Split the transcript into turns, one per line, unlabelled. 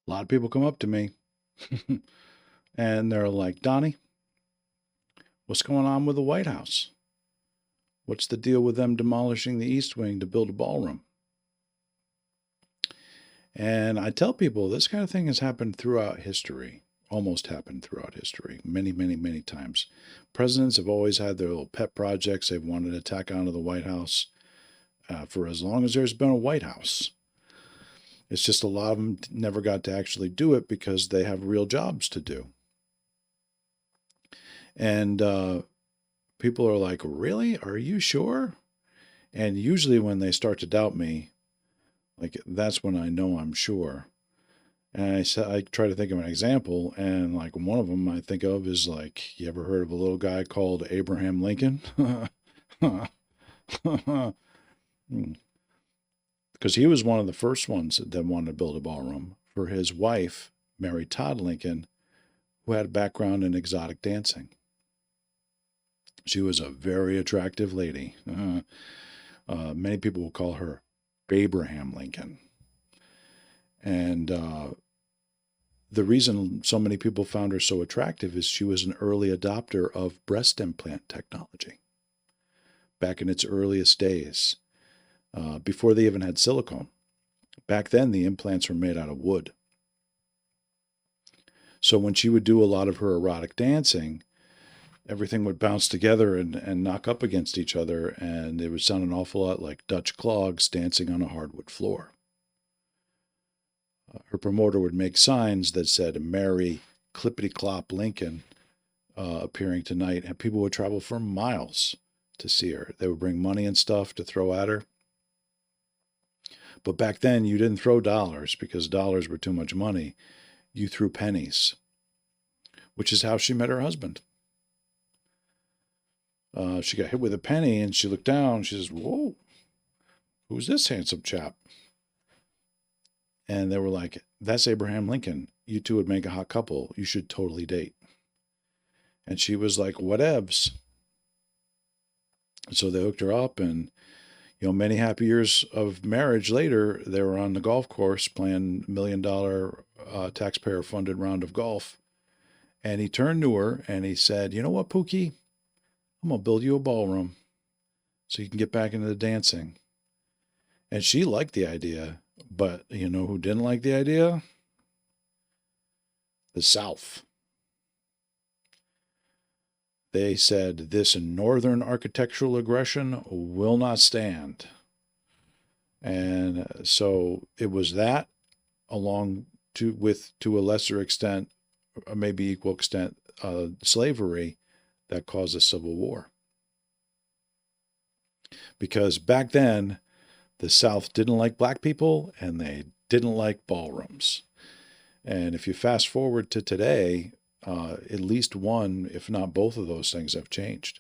A lot of people come up to me and they're like, Donnie, what's going on with the White House? What's the deal with them demolishing the East Wing to build a ballroom? And I tell people this kind of thing has happened throughout history, almost happened throughout history, many, many, many times. Presidents have always had their little pet projects they've wanted to tack onto the White House for as long as there's been a White House. It's just a lot of them never got to actually do it because they have real jobs to do. And people are like, really? Are you sure? And usually when they start to doubt me, like that's when I know I'm sure. And I try to think of an example, and like one of them I think of is like, you ever heard of a little guy called Abraham Lincoln? Because he was one of the first ones that wanted to build a ballroom for his wife, Mary Todd Lincoln, who had a background in exotic dancing. She was a very attractive lady. Many people will call her Abraham Lincoln. And the reason so many people found her so attractive is she was an early adopter of breast implant technology back in its earliest days, before they even had silicone. Back then, the implants were made out of wood. So when she would do a lot of her erotic dancing, everything would bounce together and knock up against each other, and it would sound an awful lot like Dutch clogs dancing on a hardwood floor. Her promoter would make signs that said, Mary Clippity Clop Lincoln appearing tonight, and people would travel for miles to see her. They would bring money and stuff to throw at her. But back then, you didn't throw dollars because dollars were too much money. You threw pennies, which is how she met her husband. She got hit with a penny and she looked down. She says, whoa, who's this handsome chap? And they were like, that's Abraham Lincoln. You two would make a hot couple. You should totally date. And she was like, whatevs. So they hooked her up, and many happy years of marriage later, they were on the golf course playing $1 million taxpayer-funded round of golf. And he turned to her and he said, you know what, Pookie? I'm going to build you a ballroom so you can get back into the dancing. And she liked the idea, but you know who didn't like the idea? The South. They said this northern architectural aggression will not stand. And so it was that, along to a lesser extent, or maybe equal extent, slavery, that caused a civil war. Because back then, the South didn't like black people and they didn't like ballrooms. And if you fast forward to today, at least one, if not both of those things have changed.